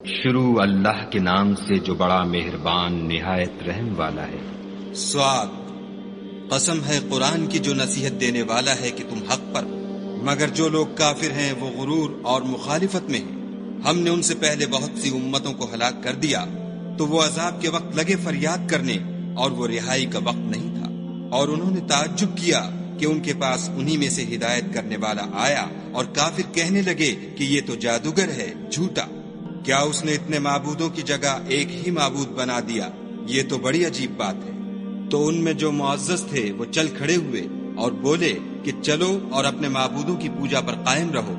شروع اللہ کے نام سے جو بڑا مہربان نہایت رحم والا ہے۔ سواد، قسم ہے قرآن کی جو نصیحت دینے والا ہے کہ تم حق پر، مگر جو لوگ کافر ہیں وہ غرور اور مخالفت میں ہیں۔ ہم نے ان سے پہلے بہت سی امتوں کو ہلاک کر دیا تو وہ عذاب کے وقت لگے فریاد کرنے اور وہ رہائی کا وقت نہیں تھا، اور انہوں نے تعجب کیا کہ ان کے پاس انہی میں سے ہدایت کرنے والا آیا، اور کافر کہنے لگے کہ یہ تو جادوگر ہے، جھوٹا۔ کیا اس نے اتنے معبودوں کی جگہ ایک ہی معبود بنا دیا؟ یہ تو بڑی عجیب بات ہے۔ تو ان میں جو معزز تھے وہ چل کھڑے ہوئے اور بولے کہ چلو اور اپنے معبودوں کی پوجا پر قائم رہو،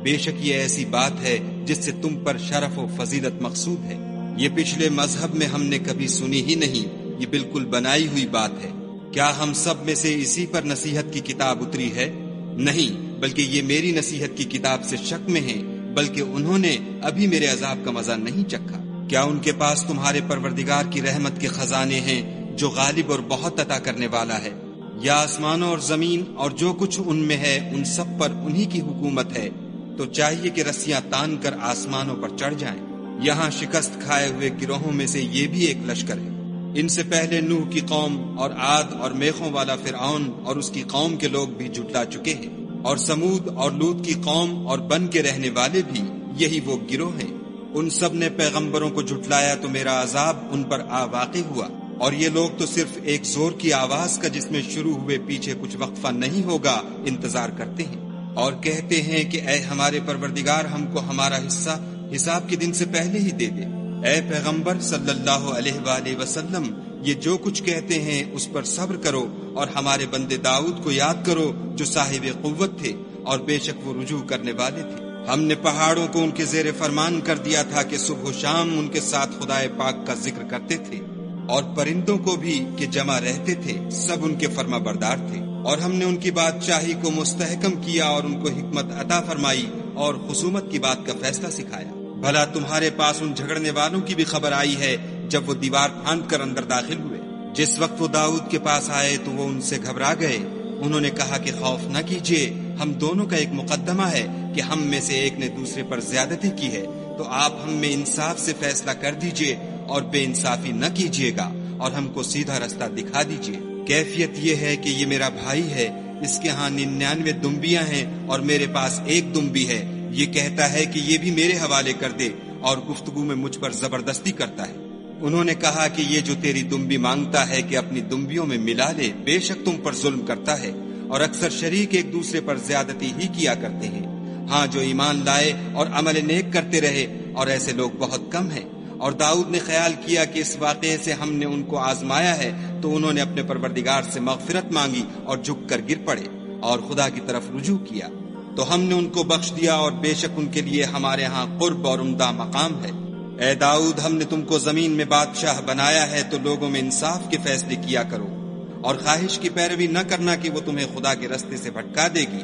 بے شک یہ ایسی بات ہے جس سے تم پر شرف و فضیلت مقصود ہے۔ یہ پچھلے مذہب میں ہم نے کبھی سنی ہی نہیں، یہ بالکل بنائی ہوئی بات ہے۔ کیا ہم سب میں سے اسی پر نصیحت کی کتاب اتری ہے؟ نہیں، بلکہ یہ میری نصیحت کی کتاب سے شک میں ہیں، بلکہ انہوں نے ابھی میرے عذاب کا مزہ نہیں چکھا۔ کیا ان کے پاس تمہارے پروردگار کی رحمت کے خزانے ہیں جو غالب اور بہت عطا کرنے والا ہے؟ یا آسمانوں اور زمین اور جو کچھ ان میں ہے ان سب پر انہی کی حکومت ہے؟ تو چاہیے کہ رسیاں تان کر آسمانوں پر چڑھ جائیں۔ یہاں شکست کھائے ہوئے گروہوں میں سے یہ بھی ایک لشکر ہے۔ ان سے پہلے نوح کی قوم اور عاد اور میخوں والا فرعون اور اس کی قوم کے لوگ بھی جھٹلا چکے ہیں، اور سمود اور لوط کی قوم اور بن کے رہنے والے بھی یہی وہ گروہ ہیں۔ ان سب نے پیغمبروں کو جھٹلایا تو میرا عذاب ان پر آ واقع ہوا، اور یہ لوگ تو صرف ایک زور کی آواز کا جس میں شروع ہوئے پیچھے کچھ وقفہ نہیں ہوگا انتظار کرتے ہیں، اور کہتے ہیں کہ اے ہمارے پروردگار ہم کو ہمارا حصہ حساب کے دن سے پہلے ہی دے دے۔ اے پیغمبر صلی اللہ علیہ وآلہ وسلم، یہ جو کچھ کہتے ہیں اس پر صبر کرو، اور ہمارے بندے داؤد کو یاد کرو جو صاحب قوت تھے اور بے شک وہ رجوع کرنے والے تھے۔ ہم نے پہاڑوں کو ان کے زیر فرمان کر دیا تھا کہ صبح و شام ان کے ساتھ خدائے پاک کا ذکر کرتے تھے، اور پرندوں کو بھی کہ جمع رہتے تھے، سب ان کے فرما بردار تھے۔ اور ہم نے ان کی بادشاہی کو مستحکم کیا اور ان کو حکمت عطا فرمائی اور خصومت کی بات کا فیصلہ سکھایا۔ بھلا تمہارے پاس ان جھگڑنے والوں کی بھی خبر آئی ہے جب وہ دیوار پھاند کر اندر داخل ہوئے؟ جس وقت وہ داؤد کے پاس آئے تو وہ ان سے گھبرا گئے۔ انہوں نے کہا کہ خوف نہ کیجیے، ہم دونوں کا ایک مقدمہ ہے کہ ہم میں سے ایک نے دوسرے پر زیادتی کی ہے، تو آپ ہم میں انصاف سے فیصلہ کر دیجیے اور بے انصافی نہ کیجیے گا، اور ہم کو سیدھا رستہ دکھا دیجیے۔ کیفیت یہ ہے کہ یہ میرا بھائی ہے، اس کے ہاں 99 دمبیاں ہیں اور میرے پاس ایک دمبی ہے۔ یہ کہتا ہے کہ یہ بھی میرے حوالے کر دے، اور گفتگو میں مجھ پر زبردستی کرتا ہے۔ انہوں نے کہا کہ یہ جو تیری دمبی مانگتا ہے کہ اپنی دمبیوں میں ملا لے، بے شک تم پر ظلم کرتا ہے، اور اکثر شریک ایک دوسرے پر زیادتی ہی کیا کرتے ہیں۔ ہاں، جو ایمان لائے اور عمل نیک کرتے رہے، اور ایسے لوگ بہت کم ہیں۔ اور داؤد نے خیال کیا کہ اس واقعے سے ہم نے ان کو آزمایا ہے، تو انہوں نے اپنے پروردگار سے مغفرت مانگی اور جھک کر گر پڑے اور خدا کی طرف رجوع کیا، تو ہم نے ان کو بخش دیا، اور بے شک ان کے لیے ہمارے ہاں قرب اور عمدہ مقام ہے۔ اے داؤد، ہم نے تم کو زمین میں بادشاہ بنایا ہے، تو لوگوں میں انصاف کے فیصلے کیا کرو، اور خواہش کی پیروی نہ کرنا کہ وہ تمہیں خدا کے رستے سے بھٹکا دے گی۔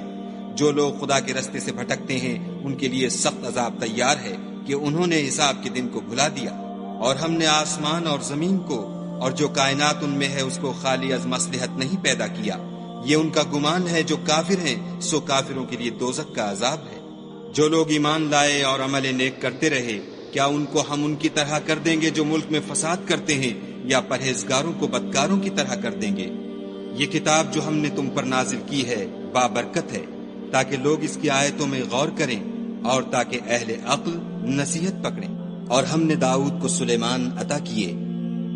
جو لوگ خدا کے رستے سے بھٹکتے ہیں ان کے لیے سخت عذاب تیار ہے کہ انہوں نے حساب کے دن کو بھلا دیا۔ اور ہم نے آسمان اور زمین کو اور جو کائنات ان میں ہے اس کو خالی از مصلحت نہیں پیدا کیا۔ یہ ان کا گمان ہے جو کافر ہیں، سو کافروں کے لیے دوزخ کا عذاب ہے۔ جو لوگ ایمان لائے اور عمل نیک کرتے رہے، کیا ان کو ہم ان کی طرح کر دیں گے جو ملک میں فساد کرتے ہیں، یا پرہیزگاروں کو بدکاروں کی طرح کر دیں گے؟ یہ کتاب جو ہم نے تم پر نازل کی ہے بابرکت ہے، تاکہ لوگ اس کی آیتوں میں غور کریں اور تاکہ اہل عقل نصیحت پکڑیں۔ اور ہم نے داؤد کو سلیمان عطا کیے،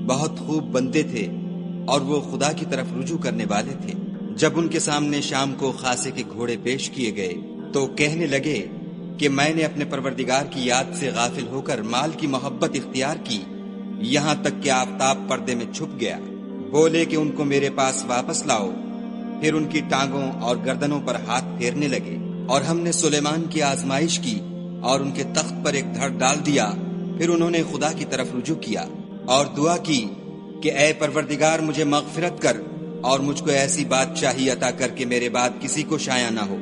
بہت خوب بندے تھے، اور وہ خدا کی طرف رجوع کرنے والے تھے۔ جب ان کے سامنے شام کو خاصے کے گھوڑے پیش کیے گئے تو کہنے لگے کہ میں نے اپنے پروردگار کی یاد سے غافل ہو کر مال کی محبت اختیار کی، یہاں تک کہ آفتاب پردے میں چھپ گیا۔ بولے کہ ان کو میرے پاس واپس لاؤ۔ پھر ان کی ٹانگوں اور گردنوں پر ہاتھ پھیرنے لگے، اور ہم نے سلیمان کی آزمائش کی اور ان کے تخت پر ایک دھڑ ڈال دیا۔ پھر انہوں نے خدا کی طرف رجوع کیا اور دعا کی کہ اے پروردگار مجھے مغفرت کر، اور مجھ کو ایسی بادشاہی عطا کر کے میرے بعد کسی کو شایع نہ ہو،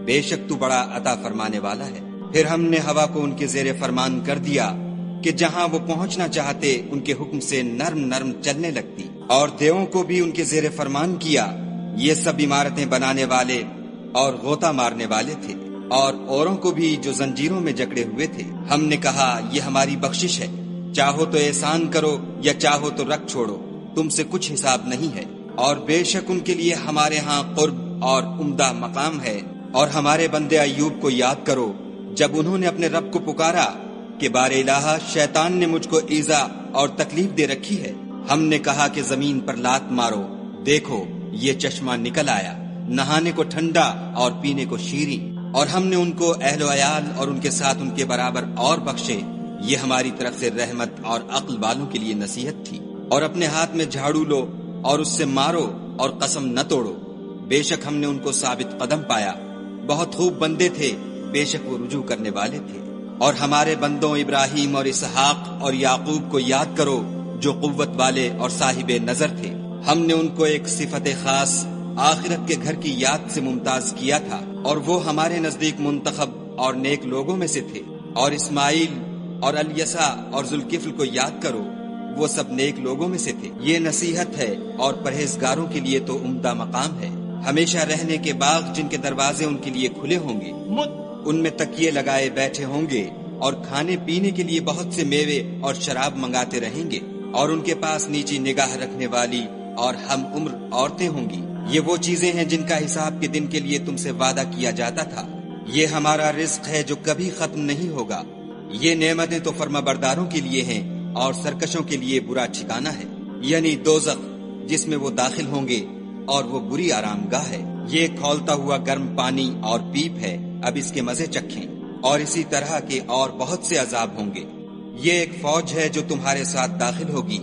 بے شک تو بڑا عطا فرمانے والا ہے۔ پھر ہم نے ہوا کو ان کے زیر فرمان کر دیا کہ جہاں وہ پہنچنا چاہتے ان کے حکم سے نرم نرم چلنے لگتی، اور دیووں کو بھی ان کے زیر فرمان کیا۔ یہ سب عمارتیں بنانے والے اور غوطہ مارنے والے تھے۔ اور اوروں کو بھی جو زنجیروں میں جکڑے ہوئے تھے۔ ہم نے کہا یہ ہماری بخشش ہے، چاہو تو احسان کرو یا چاہو تو رکھ چھوڑو، تم سے کچھ حساب نہیں ہے۔ اور بے شک ان کے لیے ہمارے ہاں قرب اور عمدہ مقام ہے۔ اور ہمارے بندے ایوب کو یاد کرو جب انہوں نے اپنے رب کو پکارا کہ بار الہ شیطان نے مجھ کو ایذا اور تکلیف دے رکھی ہے۔ ہم نے کہا کہ زمین پر لات مارو، دیکھو یہ چشمہ نکل آیا، نہانے کو ٹھنڈا اور پینے کو شیریں۔ اور ہم نے ان کو اہل و عیال اور ان کے ساتھ ان کے برابر اور بخشے۔ یہ ہماری طرف سے رحمت اور عقل والوں کے لیے نصیحت تھی۔ اور اپنے ہاتھ میں جھاڑو لو اور اس سے مارو اور قسم نہ توڑو، بے شک ہم نے ان کو ثابت قدم پایا، بہت خوب بندے تھے، بے شک وہ رجوع کرنے والے تھے۔ اور ہمارے بندوں ابراہیم اور اسحاق اور یعقوب کو یاد کرو جو قوت والے اور صاحب نظر تھے۔ ہم نے ان کو ایک صفت خاص آخرت کے گھر کی یاد سے ممتاز کیا تھا، اور وہ ہمارے نزدیک منتخب اور نیک لوگوں میں سے تھے۔ اور اسماعیل اور الیسع اور ذوالکفل کو یاد کرو، وہ سب نیک لوگوں میں سے تھے۔ یہ نصیحت ہے اور پرہیزگاروں کے لیے تو عمدہ مقام ہے۔ ہمیشہ رہنے کے باغ جن کے دروازے ان کے لیے کھلے ہوں گے، ان میں تکیے لگائے بیٹھے ہوں گے، اور کھانے پینے کے لیے بہت سے میوے اور شراب منگاتے رہیں گے، اور ان کے پاس نیچی نگاہ رکھنے والی اور ہم عمر عورتیں ہوں گی۔ یہ وہ چیزیں ہیں جن کا حساب کے دن کے لیے تم سے وعدہ کیا جاتا تھا۔ یہ ہمارا رزق ہے جو کبھی ختم نہیں ہوگا۔ یہ نعمتیں تو فرما برداروں کے لیے ہیں اور سرکشوں کے لیے برا ٹھکانہ ہے، یعنی دوزخ جس میں وہ داخل ہوں گے، اور وہ بری آرام گاہ ہے۔ یہ کھولتا ہوا گرم پانی اور پیپ ہے، اب اس کے مزے چکھیں۔ اور اسی طرح کے اور بہت سے عذاب ہوں گے۔ یہ ایک فوج ہے جو تمہارے ساتھ داخل ہوگی،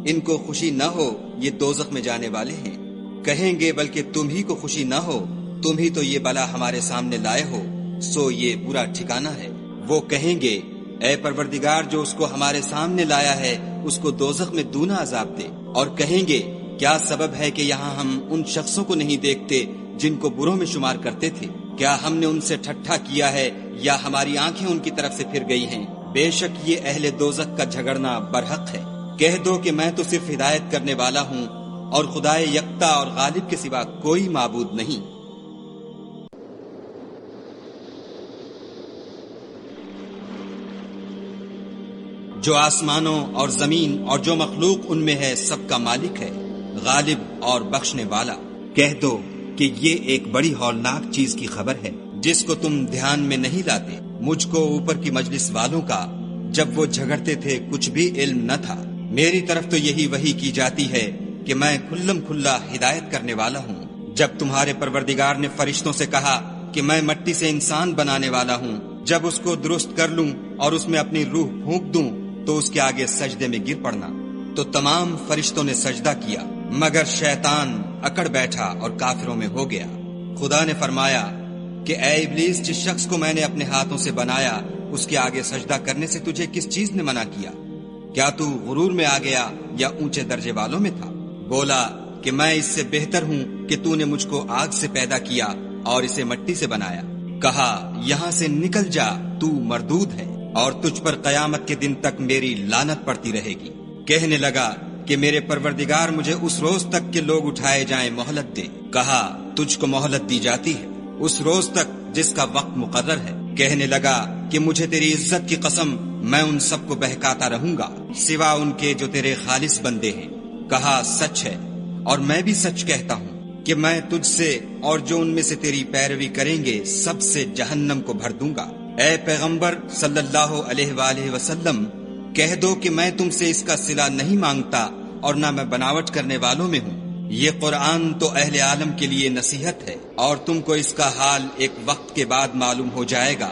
ان کو خوشی نہ ہو یہ دوزخ میں جانے والے ہیں۔ کہیں گے بلکہ تم ہی کو خوشی نہ ہو، تم ہی تو یہ بلا ہمارے سامنے لائے ہو، سو یہ برا ٹھکانہ ہے۔ وہ کہیں گے اے پروردگار جو اس کو ہمارے سامنے لایا ہے اس کو دوزخ میں دونا عذاب دے۔ اور کہیں گے کیا سبب ہے کہ یہاں ہم ان شخصوں کو نہیں دیکھتے جن کو بروں میں شمار کرتے تھے؟ کیا ہم نے ان سے ٹھٹھا کیا ہے یا ہماری آنکھیں ان کی طرف سے پھر گئی ہیں؟ بے شک یہ اہل دوزخ کا جھگڑنا برحق ہے۔ کہہ دو کہ میں تو صرف ہدایت کرنے والا ہوں، اور خدائے یکتا اور غالب کے سوا کوئی معبود نہیں۔ جو آسمانوں اور زمین اور جو مخلوق ان میں ہے سب کا مالک ہے، غالب اور بخشنے والا۔ کہہ دو کہ یہ ایک بڑی ہولناک چیز کی خبر ہے جس کو تم دھیان میں نہیں لاتے۔ مجھ کو اوپر کی مجلس والوں کا جب وہ جھگڑتے تھے کچھ بھی علم نہ تھا۔ میری طرف تو یہی وحی کی جاتی ہے کہ میں کھلم کھلا ہدایت کرنے والا ہوں۔ جب تمہارے پروردگار نے فرشتوں سے کہا کہ میں مٹی سے انسان بنانے والا ہوں، جب اس کو درست کر لوں اور اس میں اپنی روح پھونک دوں تو اس کے آگے سجدے میں گر پڑنا، تو تمام فرشتوں نے سجدہ کیا مگر شیطان اکڑ بیٹھا اور کافروں میں ہو گیا۔ خدا نے فرمایا کہ اے ابلیس، جس شخص کو میں نے اپنے ہاتھوں سے بنایا اس کے آگے سجدہ کرنے سے تجھے کس چیز نے منع کیا؟ کیا تو غرور میں آ گیا یا اونچے درجے والوں میں تھا؟ بولا کہ میں اس سے بہتر ہوں کہ تو نے مجھ کو آگ سے پیدا کیا اور اسے مٹی سے بنایا۔ کہا یہاں سے نکل جا، تو مردود ہے، اور تجھ پر قیامت کے دن تک میری لعنت پڑتی رہے گی۔ کہنے لگا کہ میرے پروردگار مجھے اس روز تک کہ لوگ اٹھائے جائیں مہلت دے۔ کہا تجھ کو مہلت دی جاتی ہے اس روز تک جس کا وقت مقرر ہے۔ کہنے لگا کہ مجھے تیری عزت کی قسم میں ان سب کو بہکاتا رہوں گا سوا ان کے جو تیرے خالص بندے ہیں۔ کہا سچ ہے اور میں بھی سچ کہتا ہوں کہ میں تجھ سے اور جو ان میں سے تیری پیروی کریں گے سب سے جہنم کو بھر دوں گا۔ اے پیغمبر صلی اللہ علیہ وآلہ وسلم، کہہ دو کہ میں تم سے اس کا صلہ نہیں مانگتا اور نہ میں بناوٹ کرنے والوں میں ہوں۔ یہ قرآن تو اہل عالم کے لیے نصیحت ہے، اور تم کو اس کا حال ایک وقت کے بعد معلوم ہو جائے گا۔